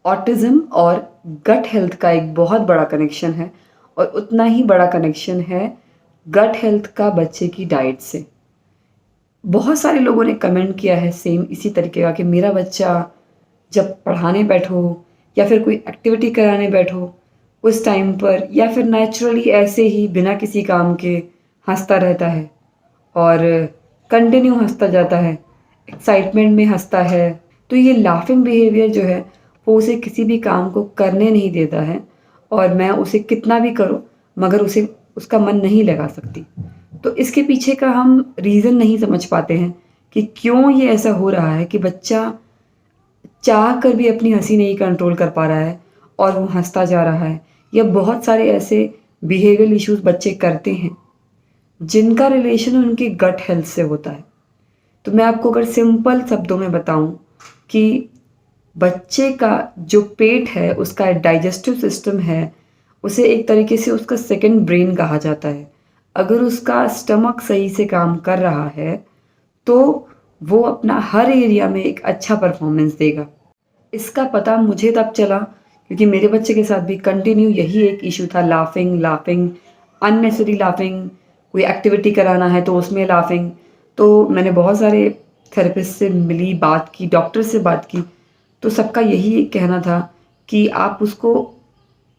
Autism और gut health का एक बहुत बड़ा कनेक्शन है और उतना ही बड़ा कनेक्शन है गट हेल्थ का बच्चे की डाइट से। बहुत सारे लोगों ने कमेंट किया है सेम इसी तरीके का कि मेरा बच्चा जब पढ़ाने बैठो या फिर कोई एक्टिविटी कराने बैठो, उस टाइम पर या फिर नेचुरली ऐसे ही बिना किसी काम के हँसता रहता है और कंटिन्यू हँसता जाता है, एक्साइटमेंट में हँसता है। तो ये लाफिंग बिहेवियर जो है वो उसे किसी भी काम को करने नहीं देता है और मैं उसे कितना भी करूँ मगर उसे उसका मन नहीं लगा सकती। तो इसके पीछे का हम रीज़न नहीं समझ पाते हैं कि क्यों ये ऐसा हो रहा है कि बच्चा चाह कर भी अपनी हँसी नहीं कंट्रोल कर पा रहा है और वो हँसता जा रहा है, या बहुत सारे ऐसे बिहेवियरल इश्यूज़ बच्चे करते हैं जिनका रिलेशन उनके गट हेल्थ से होता है। तो मैं आपको अगर सिंपल शब्दों में बताऊं कि बच्चे का जो पेट है, उसका डाइजेस्टिव सिस्टम है, उसे एक तरीके से उसका सेकंड ब्रेन कहा जाता है। अगर उसका स्टमक सही से काम कर रहा है तो वो अपना हर एरिया में एक अच्छा परफॉर्मेंस देगा। इसका पता मुझे तब चला क्योंकि मेरे बच्चे के साथ भी कंटिन्यू यही एक इशू था, लाफिंग लाफिंग, अननेसेसरी लाफिंग। कोई एक्टिविटी कराना है तो उसमें लाफिंग। तो मैंने बहुत सारे थेरेपिस्ट से मिली, बात की, डॉक्टर से बात की, तो सबका यही कहना था कि आप उसको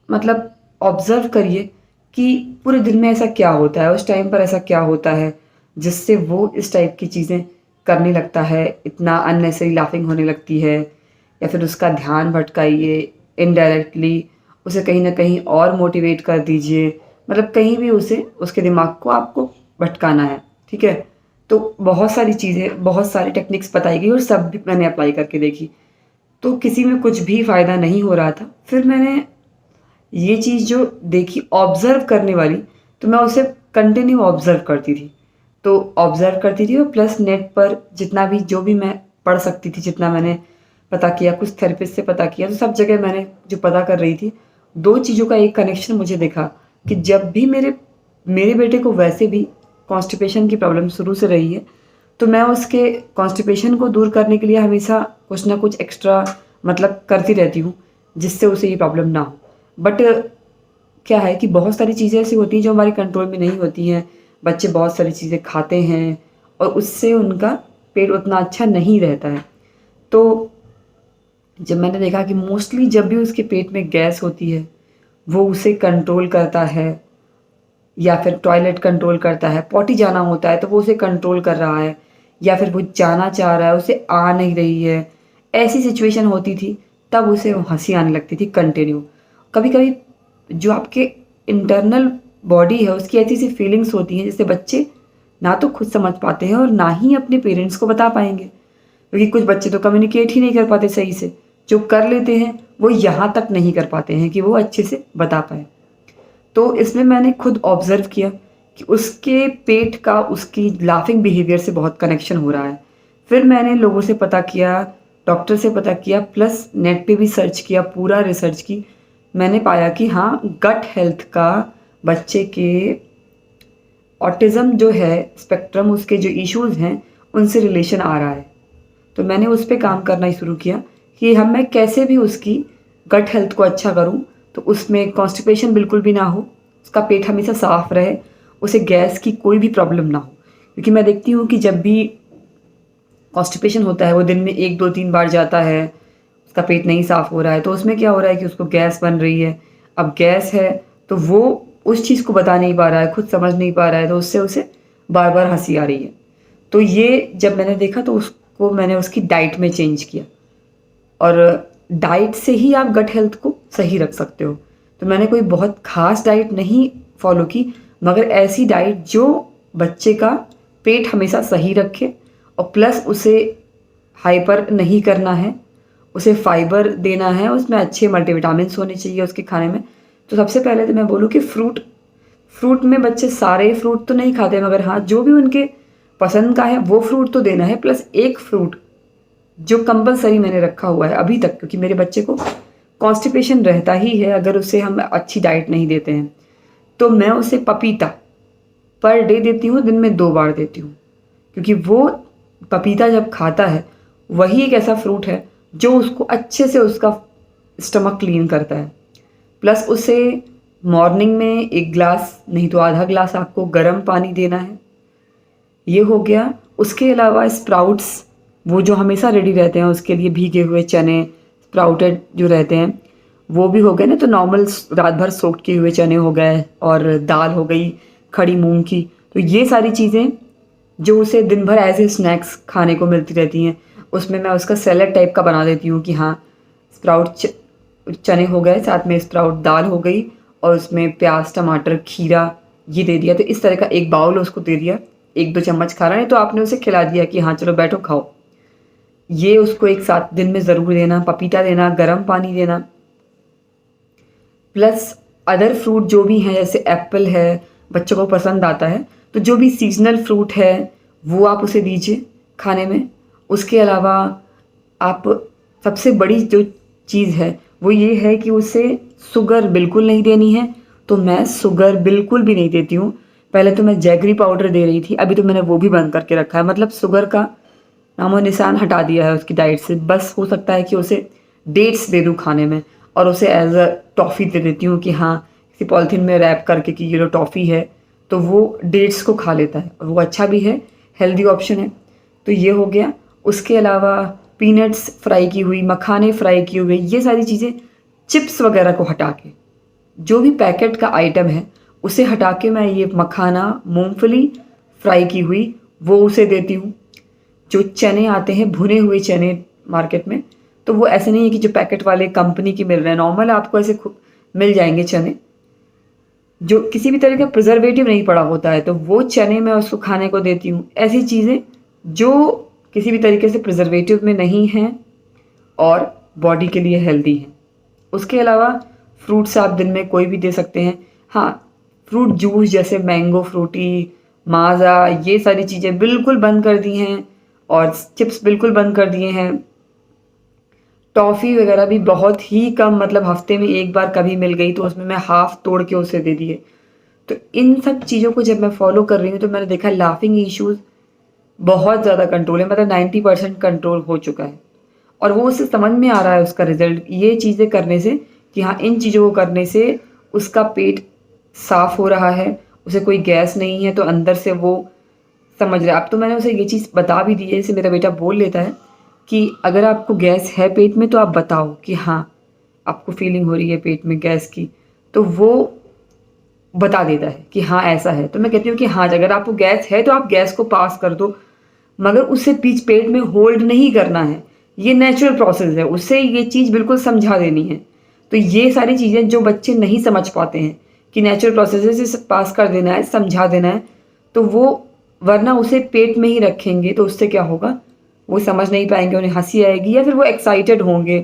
मतलब ऑब्ज़र्व करिए कि पूरे दिन में ऐसा क्या होता है, उस टाइम पर ऐसा क्या होता है जिससे वो इस टाइप की चीज़ें करने लगता है, इतना अननेसेसरी लाफिंग होने लगती है। या फिर उसका ध्यान भटकाइए, इनडायरेक्टली उसे कहीं न कहीं और मोटिवेट कर दीजिए, मतलब कहीं भी उसे उसके दिमाग को आपको भटकाना है, ठीक है? तो बहुत सारी चीज़ें, बहुत सारी टेक्निक्स बताई गई और सब भी मैंने अप्लाई करके देखी। तो किसी में कुछ भी फ़ायदा नहीं हो रहा था। फिर मैंने ये चीज़ जो देखी ऑब्ज़र्व करने वाली, तो मैं उसे कंटिन्यू ऑब्ज़र्व करती थी। तो ऑब्ज़र्व करती थी और प्लस नेट पर जितना भी जो भी मैं पढ़ सकती थी, जितना मैंने पता किया, कुछ थेरेपिस्ट से पता किया, तो सब जगह मैंने जो पता कर रही थी, 2 चीज़ों का एक कनेक्शन मुझे दिखा कि जब भी मेरे मेरे बेटे को वैसे भी कॉन्स्टिपेशन की प्रॉब्लम शुरू से रही है, तो मैं उसके कॉन्स्टिपेशन को दूर करने के लिए हमेशा कुछ ना कुछ एक्स्ट्रा मतलब करती रहती हूँ, जिससे उसे ये प्रॉब्लम ना हो। बट क्या है कि बहुत सारी चीज़ें ऐसी होती हैं जो हमारे कंट्रोल में नहीं होती हैं। बच्चे बहुत सारी चीज़ें खाते हैं और उससे उनका पेट उतना अच्छा नहीं रहता है। तो जब मैंने देखा कि मोस्टली जब भी उसके पेट में गैस होती है, वो उसे कंट्रोल करता है या फिर टॉयलेट कंट्रोल करता है, पॉटी जाना होता है तो वो उसे कंट्रोल कर रहा है, या फिर वो जाना चाह रहा है, उसे आ नहीं रही है। ऐसी सिचुएशन होती थी, तब उसे हँसी आने लगती थी कंटिन्यू। कभी-कभी जो आपके इंटरनल बॉडी है, उसकी ऐसी-ऐसी फीलिंग्स होती हैं जिससे बच्चे ना तो खुद समझ पाते हैं और ना ही अपने पेरेंट्स को बता पाएँगे। क्योंकि कुछ बच्चे तो कम्युनिकेट ही नहीं कर पाते सही से। जो कर लेते हैं, वो यहाँ तक नहीं कर पाते हैं कि वो अच्छे से बता पाएँ। तो इसमें मैंने खुद ऑब्ज़र्व किया कि उसके पेट का उसकी लाफिंग बिहेवियर से बहुत कनेक्शन हो रहा है। फिर मैंने लोगों से पता किया, डॉक्टर से पता किया, प्लस नेट पे भी सर्च किया, पूरा रिसर्च की। मैंने पाया कि हाँ, गट हेल्थ का बच्चे के ऑटिज़्म जो है स्पेक्ट्रम, उसके जो इश्यूज़ हैं, उनसे रिलेशन आ रहा है। तो मैंने उस पे काम करना ही शुरू किया कि हम मैं कैसे भी उसकी गट हेल्थ को अच्छा करूँ, तो उसमें कॉन्स्टिपेशन बिल्कुल भी ना हो, उसका पेट हमेशा साफ़ रहे, उसे गैस की कोई भी प्रॉब्लम ना हो। क्योंकि मैं देखती हूँ कि जब भी कॉन्स्टिपेशन होता है, वो दिन में 1, 2, 3 बार जाता है, उसका पेट नहीं साफ़ हो रहा है, तो उसमें क्या हो रहा है कि उसको गैस बन रही है। अब गैस है, तो वो उस चीज़ को बता नहीं पा रहा है, खुद समझ नहीं पा रहा है, तो उससे उसे बार-बार हँसी आ रही है। तो ये जब मैंने देखा तो उसको मैंने उसकी डाइट में चेंज किया और डाइट से ही आप गट हेल्थ को सही रख सकते हो। तो मैंने कोई बहुत ख़ास डाइट नहीं फ़ॉलो की, मगर ऐसी डाइट जो बच्चे का पेट हमेशा सही रखे और प्लस उसे हाइपर नहीं करना है, उसे फाइबर देना है, उसमें अच्छे मल्टीविटामिन्स होने चाहिए उसके खाने में। तो सबसे पहले तो मैं बोलूँ कि फ्रूट में बच्चे सारे फ्रूट तो नहीं खाते, मगर हाँ, जो भी उनके पसंद का है वो फ्रूट तो देना है, प्लस एक फ्रूट जो कंपल्सरी मैंने रखा हुआ है अभी तक, क्योंकि मेरे बच्चे को कॉन्स्टिपेशन रहता ही है अगर उसे हम अच्छी डाइट नहीं देते हैं। तो मैं उसे पपीता पर डे देती हूँ, दिन में 2 बार देती हूँ, क्योंकि वो पपीता जब खाता है, वही एक ऐसा फ्रूट है जो उसको अच्छे से उसका स्टमक क्लीन करता है। प्लस उसे मॉर्निंग में 1 ग्लास नहीं तो आधा ग्लास आपको गर्म पानी देना है। ये हो गया। उसके अलावा स्प्राउट्स वो जो हमेशा रेडी रहते हैं, उसके लिए भीगे हुए चने स्प्राउटेड जो रहते हैं वो भी हो गए ना, तो नॉर्मल रात भर सोक्ड किए हुए चने हो गए और दाल हो गई खड़ी मूंग की। तो ये सारी चीज़ें जो उसे दिन भर एज ए स्नैक्स खाने को मिलती रहती हैं, उसमें मैं उसका सैलेड टाइप का बना देती हूँ कि हाँ स्प्राउट चने हो गए, साथ में स्प्राउट दाल हो गई और उसमें प्याज टमाटर खीरा ये दे दिया। तो इस तरह का एक बाउल उसको दे दिया, 1-2 चम्मच खा रहा है तो आपने उसे खिला दिया कि हाँ चलो बैठो खाओ। ये उसको 1 7 दिन में ज़रूर देना। पपीता देना, गर्म पानी देना, प्लस अदर फ्रूट जो भी हैं जैसे एप्पल है, बच्चों को पसंद आता है तो जो भी सीजनल फ्रूट है वो आप उसे दीजिए खाने में। उसके अलावा आप सबसे बड़ी जो चीज़ है वो ये है कि उसे शुगर बिल्कुल नहीं देनी है। तो मैं शुगर बिल्कुल भी नहीं देती हूँ। पहले तो मैं जैगरी पाउडर दे रही थी, अभी तो मैंने वो भी बंद करके रखा है। मतलब शुगर का नामो निशान हटा दिया है उसकी डाइट से। बस हो सकता है कि उसे डेट्स दे दूँ खाने में और उसे एज अ टॉफ़ी दे देती हूँ कि हाँ किसी पॉलिथीन में रैप करके कि ये लो टॉफ़ी है, तो वो डेट्स को खा लेता है और वो अच्छा भी है, हेल्दी ऑप्शन है। तो ये हो गया। उसके अलावा पीनट्स फ्राई की हुई, मखाने फ्राई किए हुए, ये सारी चीज़ें, चिप्स वगैरह को हटा के जो भी पैकेट का आइटम है उसे हटा के मैं ये मखाना, मूंगफली फ्राई की हुई वो उसे देती हूँ। जो चने आते हैं भुने हुए चने मार्केट में, तो वो ऐसे नहीं है कि जो पैकेट वाले कंपनी के मिल रहे हैं, नॉर्मल आपको ऐसे मिल जाएंगे चने जो किसी भी तरह का प्रिजर्वेटिव नहीं पड़ा होता है, तो वो चने मैं उसको खाने को देती हूँ। ऐसी चीज़ें जो किसी भी तरीके से प्रिजर्वेटिव में नहीं हैं और बॉडी के लिए हेल्दी हैं। उसके अलावा फ्रूट्स आप दिन में कोई भी दे सकते हैं। हाँ, फ्रूट जूस जैसे मैंगो फ्रूटी, माज़ा, ये सारी चीज़ें बिल्कुल बंद कर दी हैं और चिप्स बिल्कुल बंद कर दिए हैं। टॉफ़ी वगैरह भी बहुत ही कम, मतलब हफ्ते में 1 बार कभी मिल गई तो उसमें मैं हाफ़ तोड़ के उसे दे दिए। तो इन सब चीज़ों को जब मैं फॉलो कर रही हूँ तो मैंने देखा लाफिंग इश्यूज़ बहुत ज़्यादा कंट्रोल है, मतलब 90% कंट्रोल हो चुका है और वो उससे समझ में आ रहा है उसका रिजल्ट ये चीज़ें करने से कि हाँ इन चीज़ों को करने से उसका पेट साफ हो रहा है, उसे कोई गैस नहीं है, तो अंदर से वो समझ रहा है। अब तो मैंने उसे ये चीज़ बता भी दी है, जैसे मेरा बेटा बोल लेता है कि अगर आपको गैस है पेट में तो आप बताओ कि हाँ आपको फीलिंग हो रही है पेट में गैस की, तो वो बता देता है कि हाँ ऐसा है। तो मैं कहती हूँ कि हाँ अगर आपको गैस है तो आप गैस को पास कर दो, मगर उससे बीच पेट में होल्ड नहीं करना है। ये नेचुरल प्रोसेस है, उससे ये चीज़ बिल्कुल समझा देनी है। तो ये सारी चीज़ें जो बच्चे नहीं समझ पाते हैं कि नेचुरल प्रोसेस से पास कर देना है, समझा देना है, तो वो वरना उसे पेट में ही रखेंगे तो उससे क्या होगा, वो समझ नहीं पाएंगे, उन्हें हंसी आएगी या फिर वो एक्साइटेड होंगे।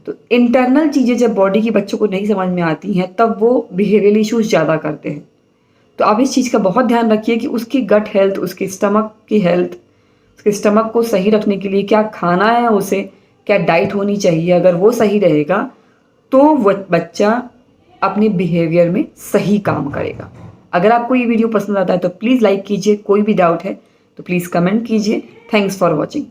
तो इंटरनल चीज़ें जब बॉडी की बच्चों को नहीं समझ में आती हैं तब वो बिहेवियरल इश्यूज़ ज़्यादा करते हैं। तो आप इस चीज़ का बहुत ध्यान रखिए कि उसकी गट हेल्थ, उसकी स्टमक की हेल्थ, उसके स्टमक को सही रखने के लिए क्या खाना है, उसे क्या डाइट होनी चाहिए। अगर वो सही रहेगा तो वो बच्चा अपने बिहेवियर में सही काम करेगा। अगर आपको ये वीडियो पसंद आता है तो प्लीज़ लाइक कीजिए, कोई भी डाउट है तो प्लीज़ कमेंट कीजिए। Thanks for watching.